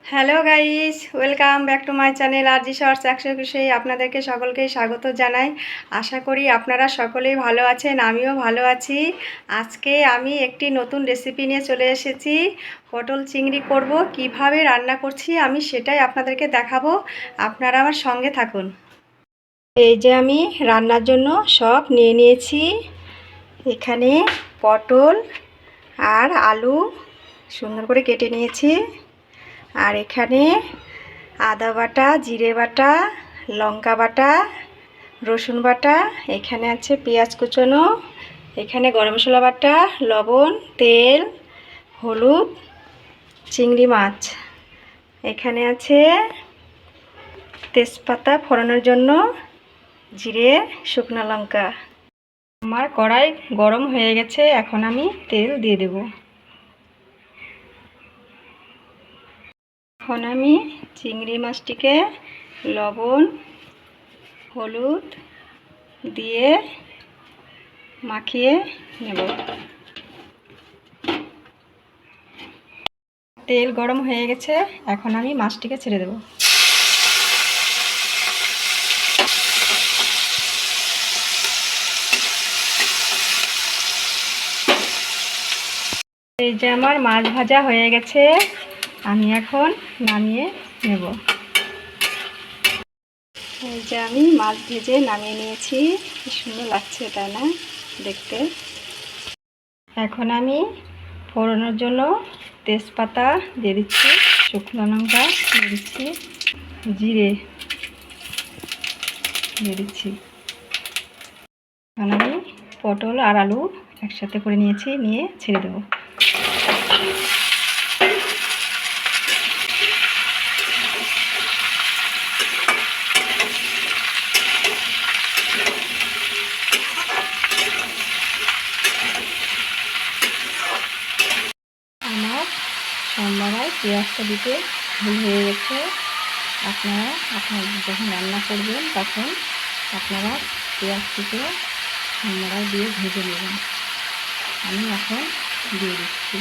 Hello guys, welcome back to my channel RG shorts 121। আপনাদেরকে সকলকেই স্বাগত জানাই। আশা করি আপনারা সকলেই ভালো আছেন, আমিও ভালো আছি। আজকে আমি একটি নতুন রেসিপি নিয়ে চলে এসেছি। পটল চিংড়ি করব, কিভাবে রান্না করছি আমি সেটাই আপনাদেরকে দেখাবো। আপনারা আমার সঙ্গে থাকুন। এই যে আমি রান্নার জন্য সব নিয়ে নিয়েছি। এখানে পটল আর আলু সুন্দর করে কেটে নিয়েছি। আর এখানে আদা বাটা, জিরে বাটা, লঙ্কা বাটা, রসুন বাটা, এখানে আছে পেঁয়াজ কুচনো, এখানে গরম মশলা বাটা, লবণ, তেল, হলুদ, চিংড়ি মাছ, এখানে আছে তেজপাতা ফোড়নের জন্য, জিরে, শুকনো লঙ্কা। আমার কড়াই গরম হয়ে গেছে, এখন আমি তেল দিয়ে দেব। এখন আমি চিংড়ি মাছটিকে লবণ, হলুদ দিয়ে মাখিয়ে নেব। তেল গরম হয়ে গেছে, এখন আমি মাছটিকে ছেড়ে দেব। এই যে আমার মাছ ভাজা হয়ে গেছে, আমি এখন নামিয়ে নেব। এই যে আমি মাছ ভেজে নামিয়ে নিয়েছি, কি সুন্দর লাগছে তাই না দেখতে। এখন আমি ফোড়নের জন্য তেজপাতা দিয়ে দিচ্ছি, শুকনো লঙ্কা দিয়ে দিচ্ছি, জিরে দিয়ে দিচ্ছি। এখন আমি পটল আর আলু একসাথে করে নিয়েছি, নিয়ে ছেড়ে দেবো। আমার সম্বারায় পেঁয়াজটা দিতে ভুল হয়ে গেছে। আপনারা যখন রান্না করবেন তখন আপনারা পেঁয়াজটিকে সম্বারায় দিয়ে ভেজে নেবেন। আমি এখন দিয়ে দিচ্ছি,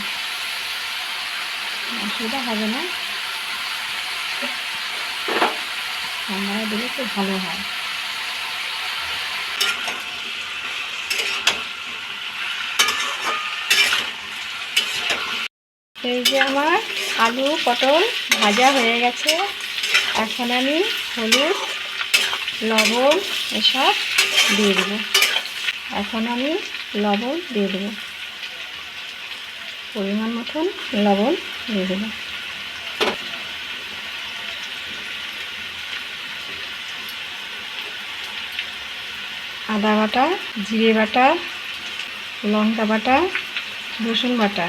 অসুবিধা হবে না, সম্বারায় দিলে খুব ভালো হয়। এই যে আমার আলু পটল ভাজা হয়ে গেছে, এখন আমি হলুদ, লবণ এসব দিয়ে দেবো। এখন আমি লবণ দিয়ে দেবো, পরিমাণ মতন লবণ দিয়ে দেবো। আদা বাটা, জিরে বাটা, লঙ্কা বাটা, রসুন বাটা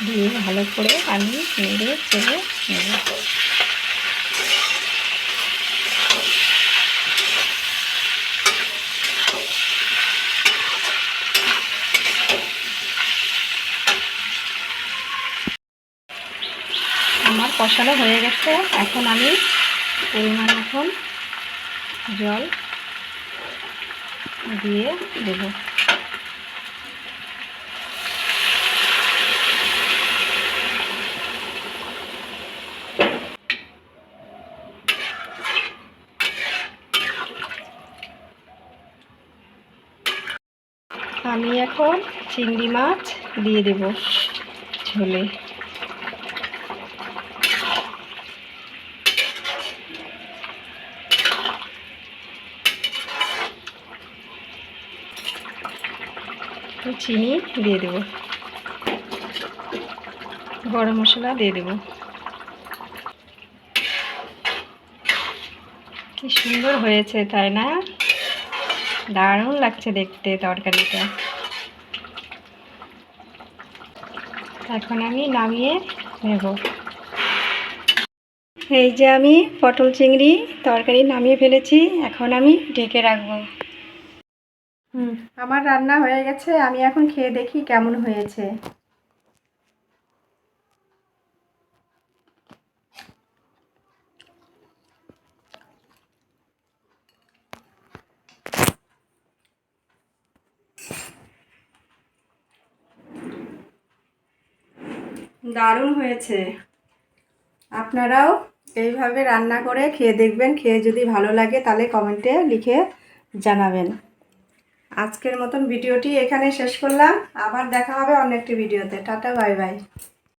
দিয়ে ভালো করে আমি নেড়ে চেড়ে নেব। আমার কষানো হয়ে গেছে, এখন আমি পরিমাণ মতন জল দিয়ে দেব। আমি এখন চিংড়ি মাছ দিয়ে দেব ঝোলে। চিনি দিয়ে দেব, গরম মশলা দিয়ে দেব। কি সুন্দর হয়েছে তাই না, দারুণ লাগছে দেখতে তরকারিটা। এখন আমি নামিয়ে নেব। এই যে আমি পটল চিংড়ি তরকারি নামিয়ে ফেলেছি, এখন আমি ঢেকে রাখবো। আমার রান্না হয়ে গেছে, আমি এখন খেয়ে দেখি কেমন হয়েছে। দারুণ হয়েছে। আপনারাও এইভাবে রান্না করে খেয়ে দেখবেন, খেয়ে যদি ভালো লাগে তাহলে কমেন্টে লিখে জানাবেন। আজকের মতন ভিডিওটি এখানে শেষ করলাম, আবার দেখা হবে অন্য একটি ভিডিওতে। Tata, bye bye.